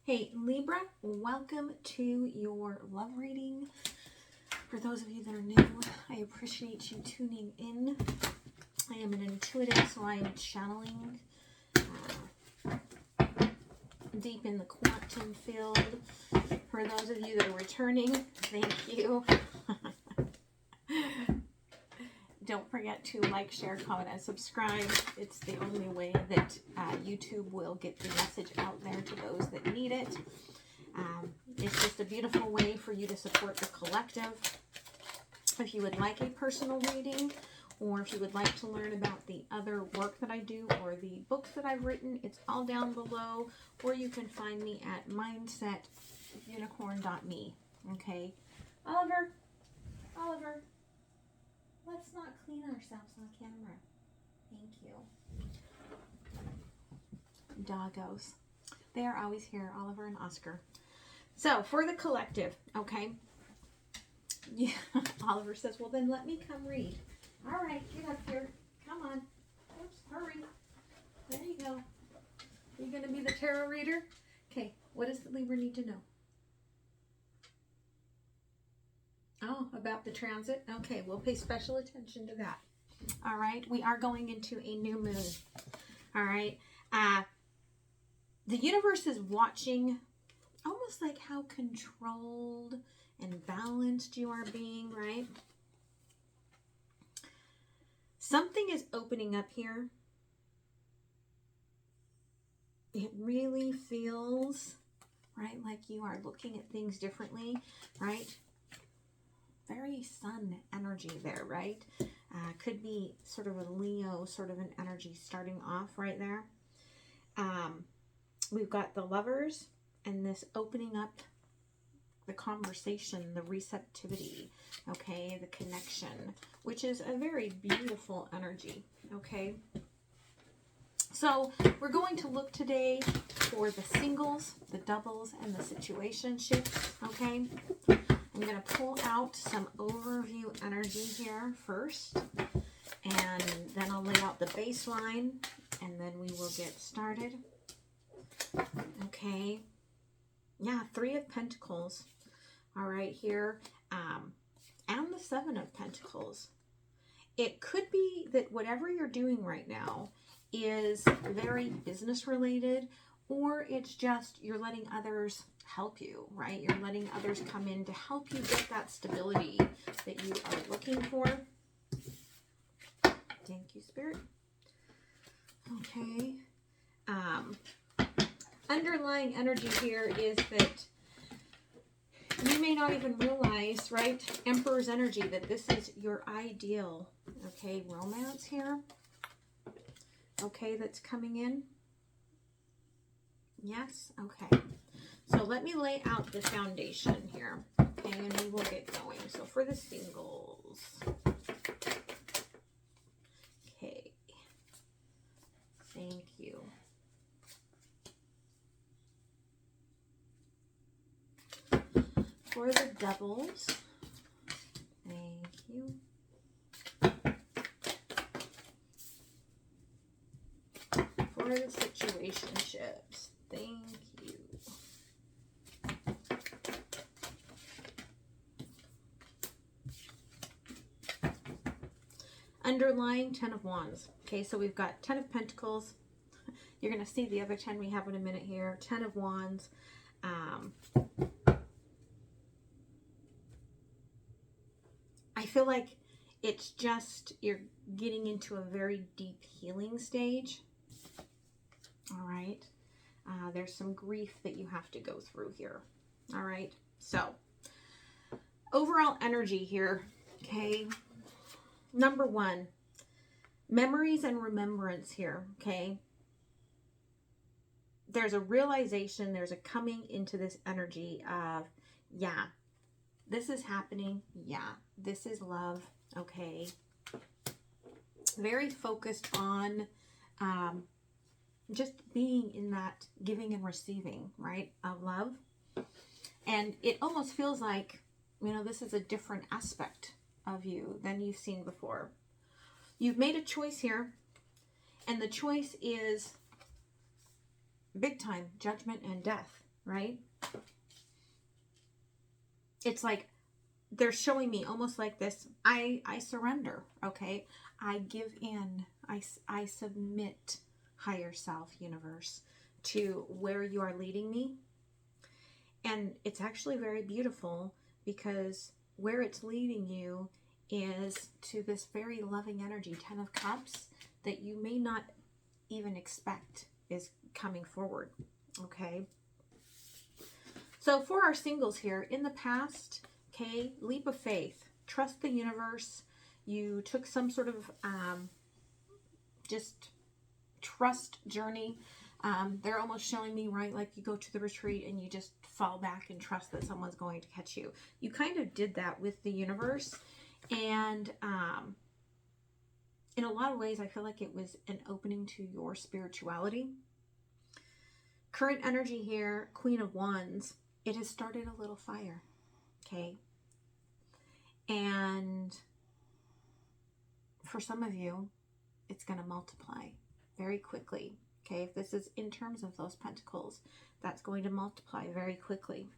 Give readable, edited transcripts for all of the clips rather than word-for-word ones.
Hey Libra, welcome to your love reading. For those of you that are new, I appreciate you tuning in. I am an intuitive, so I am channeling deep in the quantum field. For those of you that are returning, thank you. Don't forget to like, share, comment, and subscribe. It's the only way that YouTube will get the message out there to those that need it. It's just a beautiful way for you to support the collective. If you would like a personal reading, or if you would like to learn about the other work that I do or the books that I've written, it's all down below. Or you can find me at MindsetUnicorn.me. Okay, Oliver, let's not clean ourselves on camera. Thank you. Doggos. They are always here, Oliver and Oscar. So, for the collective, okay? Yeah. Oliver says, well, then let me come read. All right, get up here. Come on. Oops, hurry. There you go. Are you going to be the tarot reader? Okay, what does the Libra need to know? Oh, about the transit? Okay, we'll pay special attention to that. All right, we are going into a new moon. All right, the universe is watching almost like how controlled and balanced you are being, right? Something is opening up here. It really feels, right, like you are looking at things differently, right? Very sun energy there, right? Could be sort of a Leo sort of an energy starting off right there. We've got the Lovers and this opening up the conversation, the receptivity, okay, the connection, which is a very beautiful energy, okay? So we're going to look today for the singles, the doubles, and the situationships, okay? I'm going to pull out some overview energy here first, and then I'll lay out the baseline, and then we will get started. Okay. Yeah, 3 of Pentacles. All right, here. And the 7 of Pentacles. It could be that whatever you're doing right now is very business related, or it's just you're letting others help you, right? You're letting others come in to help you get that stability that you are looking for. Thank you, Spirit. Okay. Underlying energy here is that you may not even realize, right? Emperor's energy, that this is your ideal, okay, romance here. Okay, that's coming in. Yes, okay. So let me lay out the foundation here, okay, and we will get going. So for the singles, okay, thank you. For the doubles, thank you. For the situationships, thank you. Underlying 10 of Wands. Okay, so we've got 10 of Pentacles. You're going to see the other 10 we have in a minute here. 10 of Wands. I feel like it's just you're getting into a very deep healing stage. All right. There's some grief that you have to go through here. All right. So overall energy here. Okay. Number 1, memories and remembrance here. Okay. There's a realization, there's a coming into this energy of, yeah, this is happening. Yeah, this is love. Okay. Very focused on just being in that giving and receiving, right, of love. And it almost feels like, you know, this is a different aspect of you than you've seen before. You've made a choice here, and the choice is big time judgment and death, right? It's like they're showing me almost like this. I surrender, okay? I give in. I submit, higher self, universe, to where you are leading me. And it's actually very beautiful because where it's leading you is to this very loving energy, 10 of Cups, that you may not even expect is coming forward, okay? So for our singles here, in the past, okay, leap of faith, trust the universe. You took some sort of just trust journey. They're almost showing me, right, like you go to the retreat and you just fall back and trust that someone's going to catch you. You kind of did that with the universe. And in a lot of ways, I feel like it was an opening to your spirituality. Current energy here, Queen of Wands, it has started a little fire, okay? And for some of you, it's going to multiply very quickly, okay? If this is in terms of those pentacles, that's going to multiply very quickly.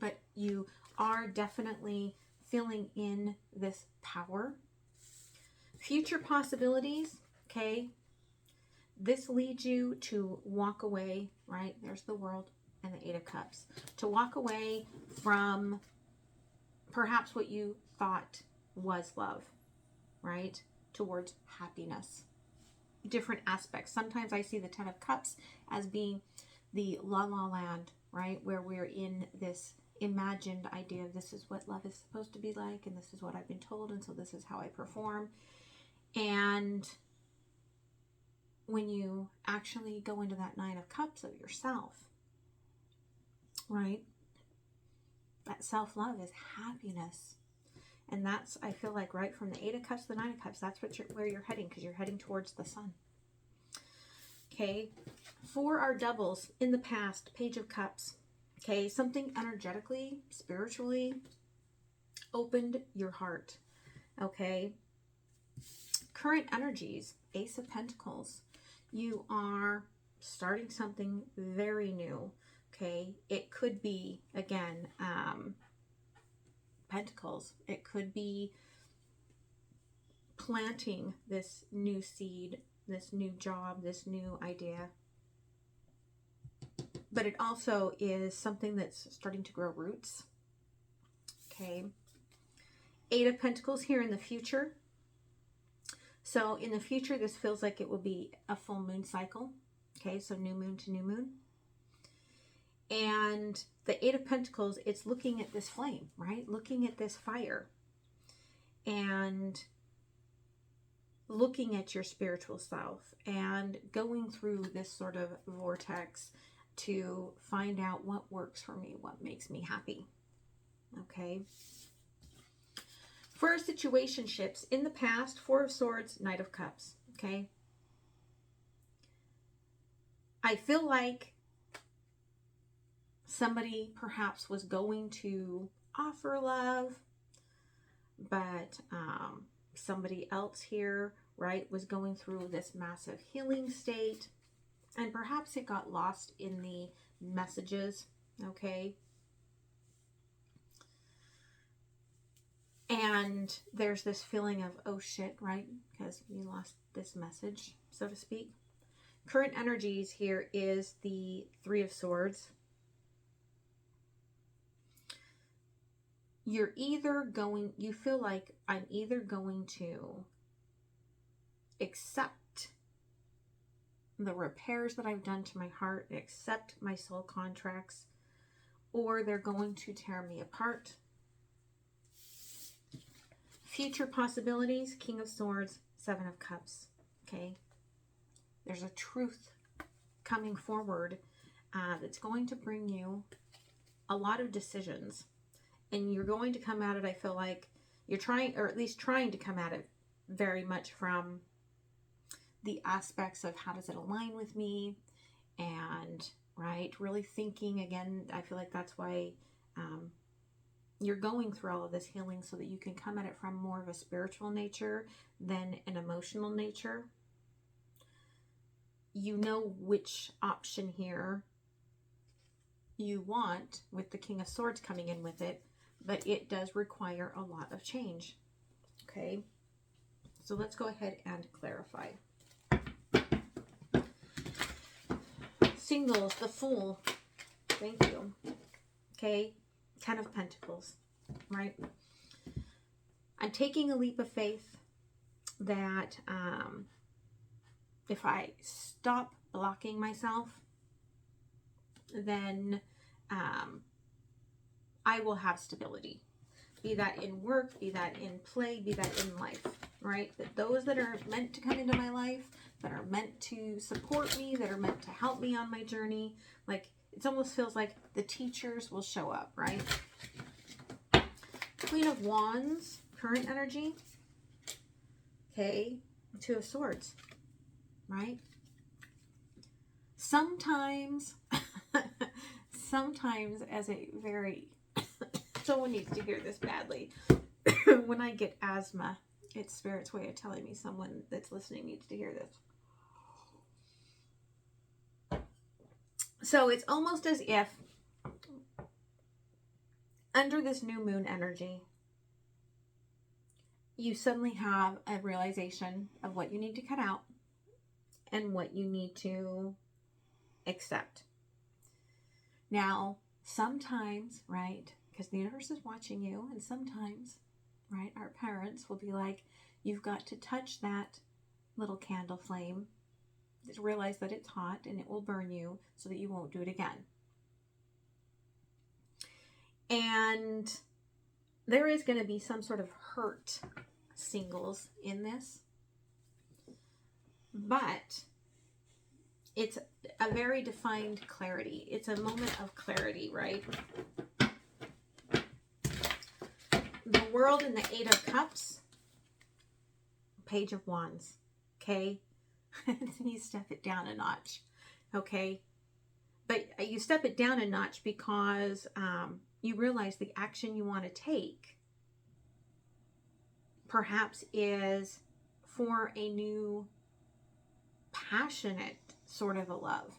But you are definitely filling in this power. Future possibilities, okay? This leads you to walk away, right? There's the World and the 8 of Cups. To walk away from perhaps what you thought was love, right? Towards happiness. Different aspects. Sometimes I see the 10 of Cups as being the la la land, right? Where we're in this imagined idea of this is what love is supposed to be like, and this is what I've been told, and so this is how I perform. And when you actually go into that 9 of Cups of yourself, right? That self-love is happiness. And that's, I feel like, right from the 8 of Cups to the 9 of Cups, that's where you're heading, because you're heading towards the sun. Okay. For our doubles, in the past, Page of Cups. Okay. Something energetically, spiritually opened your heart. Okay. Current energies, Ace of Pentacles. You are starting something very new. Okay. It could be, again, Pentacles. It could be planting this new seed, this new job, this new idea. But it also is something that's starting to grow roots. Okay. 8 of Pentacles here in the future. So in the future, this feels like it will be a full moon cycle. Okay, so new moon to new moon. And the 8 of Pentacles, it's looking at this flame, right? Looking at this fire. And looking at your spiritual self and going through this sort of vortex to find out what works for me, what makes me happy. Okay. For our situationships, in the past, 4 of Swords, Knight of Cups. Okay. I feel like somebody perhaps was going to offer love, but somebody else here, right, was going through this massive healing state, and perhaps it got lost in the messages, okay? And there's this feeling of, oh shit, right? Because you lost this message, so to speak. Current energies here is the 3 of Swords. You're either going, you feel like I'm either going to accept the repairs that I've done to my heart, accept my soul contracts, or they're going to tear me apart. Future possibilities, King of Swords, 7 of Cups, okay? There's a truth coming forward that's going to bring you a lot of decisions. And you're going to come at it, I feel like, you're trying, or at least trying to come at it very much from the aspects of how does it align with me, and, right, really thinking, again, I feel like that's why you're going through all of this healing, so that you can come at it from more of a spiritual nature than an emotional nature. You know which option here you want, with the King of Swords coming in with it, but it does require a lot of change. Okay, so let's go ahead and clarify. Singles, the Fool. Thank you. Okay, 10 of Pentacles, right? I'm taking a leap of faith that if I stop blocking myself, then I will have stability. Be that in work, be that in play, be that in life, right? That those that are meant to come into my life, that are meant to support me, that are meant to help me on my journey, like it almost feels like the teachers will show up, right? Queen of Wands, current energy. Okay, Two of Swords, right? Sometimes, sometimes as a very, someone needs to hear this badly. When I get asthma, it's Spirit's way of telling me someone that's listening needs to hear this. So it's almost as if under this new moon energy, you suddenly have a realization of what you need to cut out and what you need to accept. Now, sometimes, right, because the universe is watching you, and sometimes, right, our parents will be like, you've got to touch that little candle flame, to realize that it's hot and it will burn you so that you won't do it again. And there is going to be some sort of hurt, singles, in this. But it's a very defined clarity. It's a moment of clarity, right? The World and the Eight of Cups, Page of Wands, okay? You step it down a notch, okay? But you step it down a notch because you realize the action you want to take perhaps is for a new passionate sort of a love,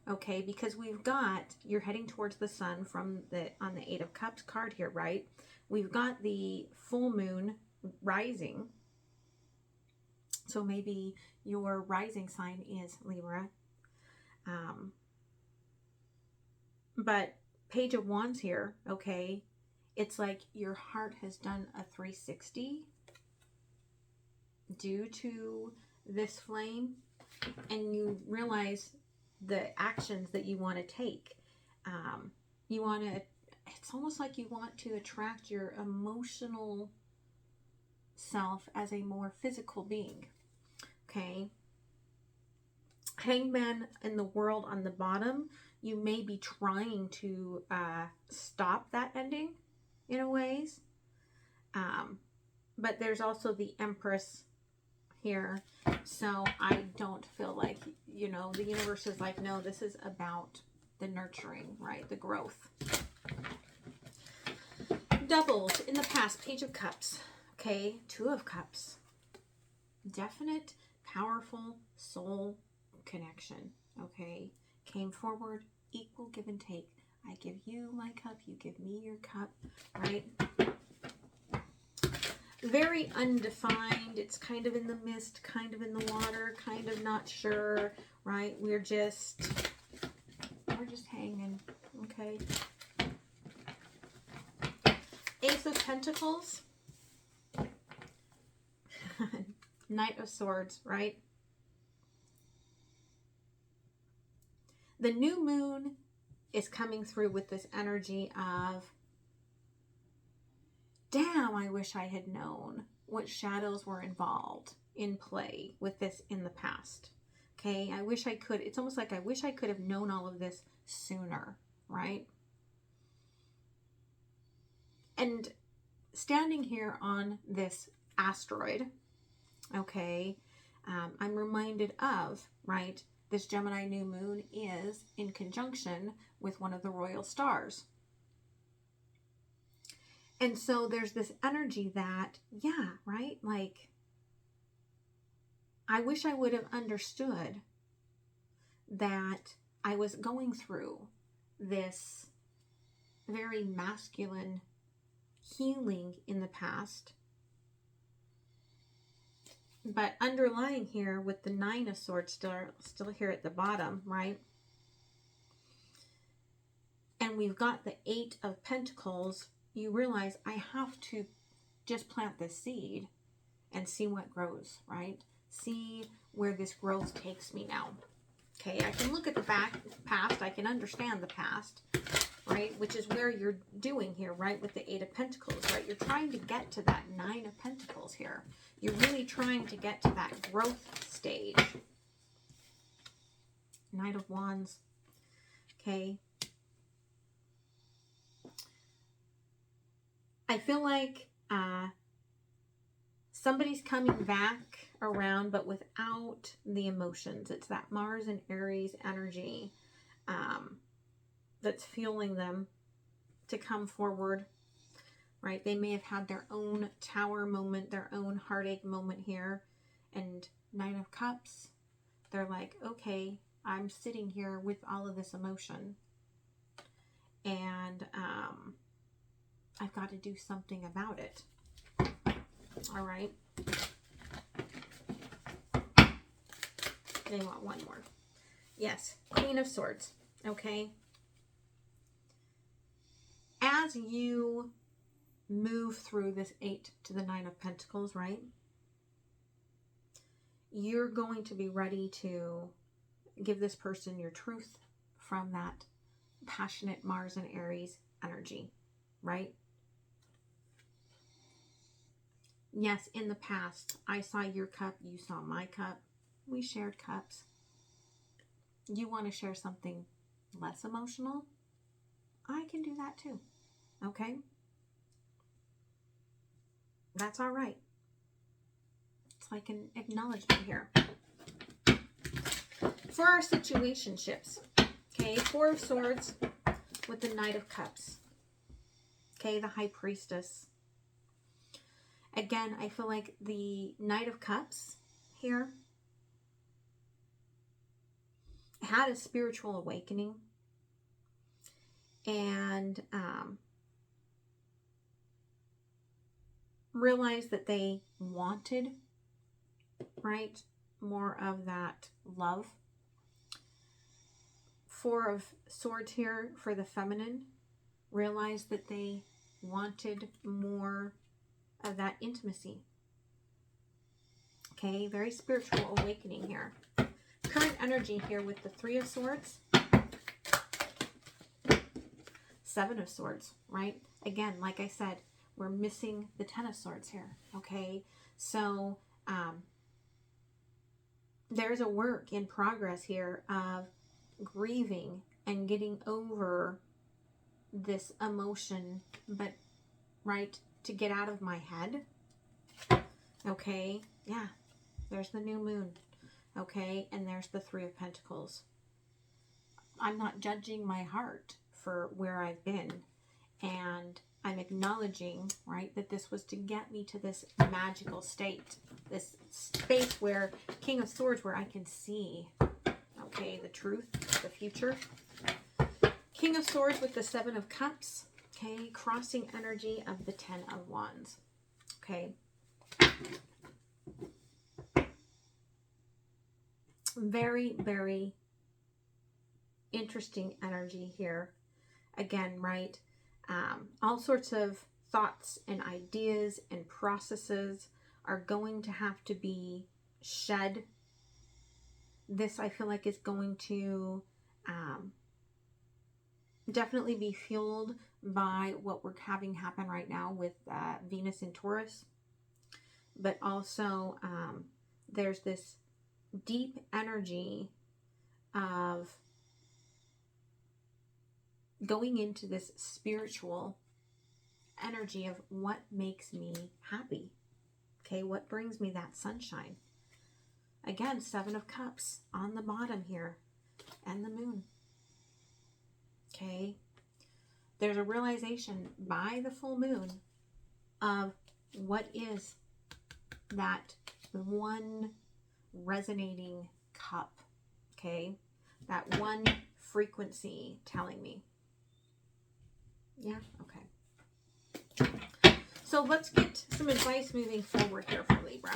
okay? Because we've got, you're heading towards the sun from on the Eight of Cups card here, right? We've got the full moon rising. So maybe your rising sign is Libra. But Page of Wands here, okay? It's like your heart has done a 360 due to this flame, and you realize the actions that you want to take. You want to, it's almost like you want to attract your emotional self as a more physical being, okay? Hangman in the World on the bottom, you may be trying to stop that ending in a ways. But there's also the Empress here. So I don't feel like, you know, the universe is like, no, this is about the nurturing, right? The growth. Doubles in the past, Page of Cups, okay? Two of Cups. Definite, powerful soul connection, okay? Came forward, equal give and take. I give you my cup, you give me your cup, right? Very undefined. It's kind of in the mist, kind of in the water, kind of not sure, right? We're just hanging, okay? Ace of Pentacles. Knight of Swords, right? The new moon is coming through with this energy of, damn, I wish I had known what shadows were involved in play with this in the past. Okay, I wish I could. It's almost like I wish I could have known all of this sooner, right? And standing here on this asteroid, okay, I'm reminded of, right, this Gemini new moon is in conjunction with one of the royal stars. And so there's this energy that, yeah, right, like, I wish I would have understood that I was going through this very masculine healing in the past. But underlying here with the Nine of Swords still here at the bottom, right? And we've got the Eight of Pentacles. You realize I have to just plant this seed and see what grows, right? See where this growth takes me now. Okay, I can look at the past. I can understand the past, right? Which is where you're doing here, right? With the Eight of Pentacles, right? You're trying to get to that Nine of Pentacles here. You're really trying to get to that growth stage. Knight of Wands. Okay. I feel like somebody's coming back around, but without the emotions. It's that Mars and Aries energy that's fueling them to come forward, right? They may have had their own tower moment, their own heartache moment here. And Nine of Cups, they're like, okay, I'm sitting here with all of this emotion. And I've got to do something about it. All right. They want one more. Yes, Queen of Swords. Okay. As you move through this 8 to the 9 of Pentacles, right? You're going to be ready to give this person your truth from that passionate Mars and Aries energy, right? Yes, in the past, I saw your cup, you saw my cup. We shared cups. You want to share something less emotional? I can do that too. Okay? That's all right. It's like an acknowledgement here. For our situationships, okay, Four of Swords with the Knight of Cups. Okay, the High Priestess. Again, I feel like the Knight of Cups here had a spiritual awakening and realized that they wanted, right, more of that love. Four of Swords here for the feminine, realized that they wanted more of that intimacy. Okay, very spiritual awakening here. Current energy here with the Three of Swords, Seven of Swords, right? Again, like I said, we're missing the Ten of Swords here, okay? So there's a work in progress here of grieving and getting over this emotion, but, right, to get out of my head, okay? Yeah, there's the new moon, okay? And there's the Three of Pentacles. I'm not judging my heart for where I've been, and I'm acknowledging, right, that this was to get me to this magical state, this space where King of Swords, where I can see, okay, the truth, the future. King of Swords with the Seven of Cups, okay, crossing energy of the Ten of Wands, okay. Very, very interesting energy here. Again, right, all sorts of thoughts and ideas and processes are going to have to be shed. This, I feel like, is going to definitely be fueled by what we're having happen right now with Venus in Taurus. But also, there's this deep energy of going into this spiritual energy of what makes me happy. Okay, what brings me that sunshine? Again, Seven of Cups on the bottom here, and the moon. Okay, there's a realization by the full moon of what is that one resonating cup. Okay, that one frequency telling me? Yeah, okay. So let's get some advice moving forward here for Libra.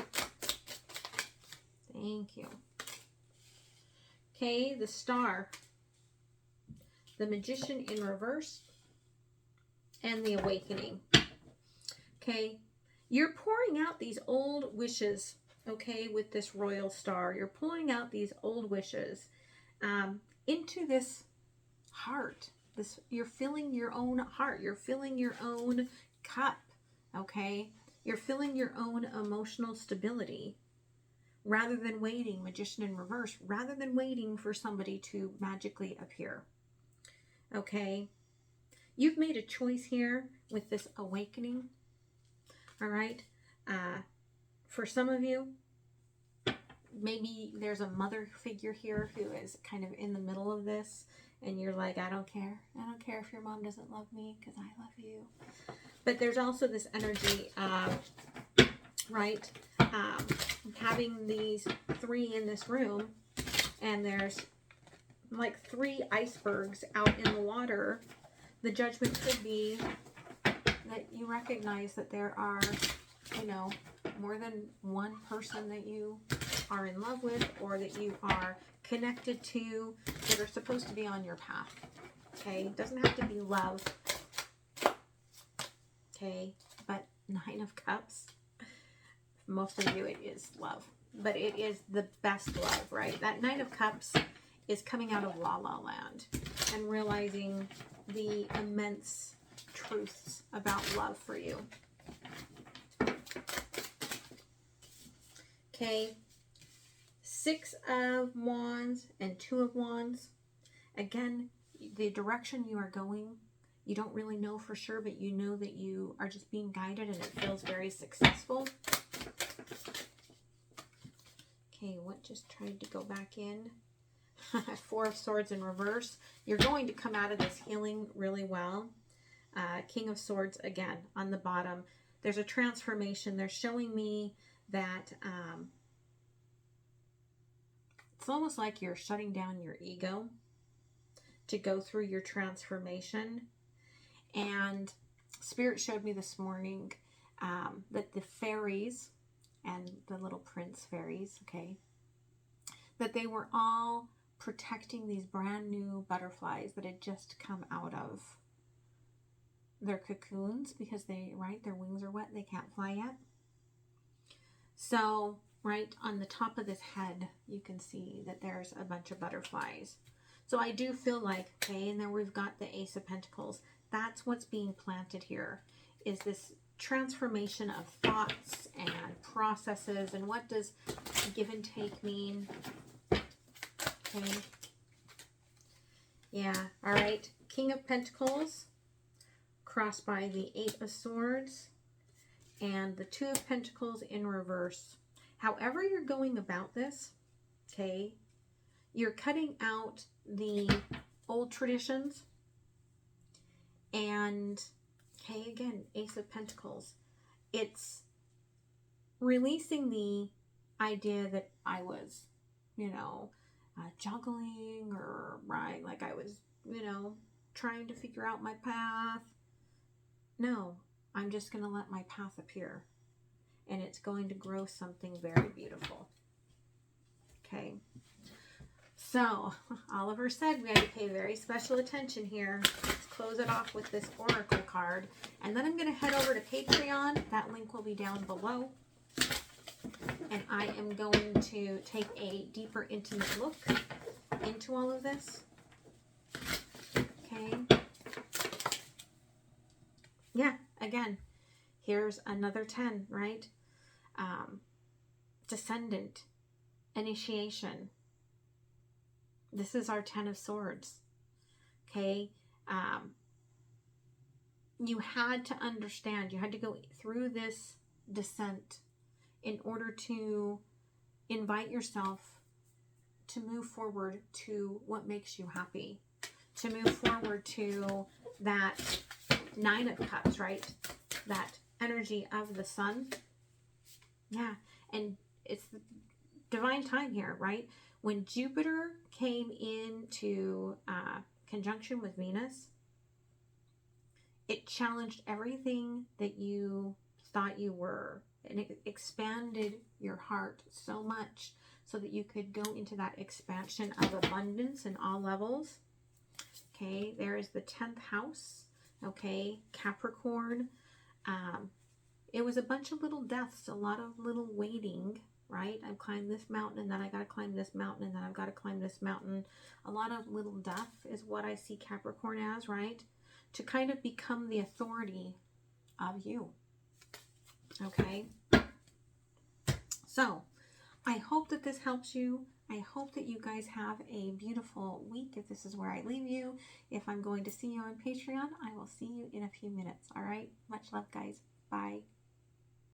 Thank you. Okay, the Star, the Magician in reverse, and the Awakening. Okay, you're pouring out these old wishes, okay, with this Royal Star. You're pulling out these old wishes into this heart. You're filling your own heart. You're filling your own cup, okay? You're filling your own emotional stability rather than waiting, Magician in reverse, rather than waiting for somebody to magically appear, okay? You've made a choice here with this awakening, all right? For some of you, maybe there's a mother figure here who is kind of in the middle of this, and you're like, I don't care. I don't care if your mom doesn't love me because I love you. But there's also this energy of, right, having these three in this room, and there's like 3 icebergs out in the water. The judgment could be that you recognize that there are, you know, more than one person that you are in love with or that you are connected to that are supposed to be on your path. Okay, it doesn't have to be love. Okay, but 9 of Cups, most of you it is love, but it is the best love, right? That 9 of Cups is coming out of La La Land and realizing the immense truths about love for you. Okay, 6 of Wands and 2 of Wands. Again, the direction you are going, you don't really know for sure, but you know that you are just being guided and it feels very successful. Okay, what just tried to go back in? 4 of Swords in reverse. You're going to come out of this healing really well. King of Swords again on the bottom. There's a transformation. They're showing me that it's almost like you're shutting down your ego to go through your transformation. And Spirit showed me this morning that the fairies and the little prince fairies, okay, that they were all protecting these brand new butterflies that had just come out of their cocoons because they, right, their wings are wet, they can't fly yet. So, right on the top of this head, you can see that there's a bunch of butterflies. So I do feel like, okay, and then we've got the Ace of Pentacles. That's what's being planted here, is this transformation of thoughts and processes. And what does give and take mean? Okay. Yeah, all right. King of Pentacles, crossed by the 8 of Swords, and the 2 of Pentacles in reverse. However you're going about this, okay, you're cutting out the old traditions. And, okay, again, Ace of Pentacles. It's releasing the idea that I was, you know, juggling or, right, like I was, you know, trying to figure out my path. No, I'm just going to let my path appear. And it's going to grow something very beautiful. Okay. So, Oliver said we had to pay very special attention here. Let's close it off with this Oracle card. And then I'm going to head over to Patreon. That link will be down below. And I am going to take a deeper, intimate look into all of this. Okay. Yeah, again, here's another 10, right? Descendant, initiation. This is our 10 of Swords. Okay. You had to understand, you had to go through this descent in order to invite yourself to move forward to what makes you happy, to move forward to that 9 of Cups, right? That energy of the sun. Yeah. And it's the divine time here, right? When Jupiter came into conjunction with Venus, it challenged everything that you thought you were, and it expanded your heart so much so that you could go into that expansion of abundance in all levels. Okay, there is the 10th house. Okay, Capricorn. It was a bunch of little deaths, a lot of little waiting, right? I've climbed this mountain, and then I got to climb this mountain, and then I've got to climb this mountain. A lot of little death is what I see Capricorn as, right? To kind of become the authority of you. Okay? So, I hope that this helps you. I hope that you guys have a beautiful week. If this is where I leave you, if I'm going to see you on Patreon, I will see you in a few minutes. All right? Much love, guys. Bye.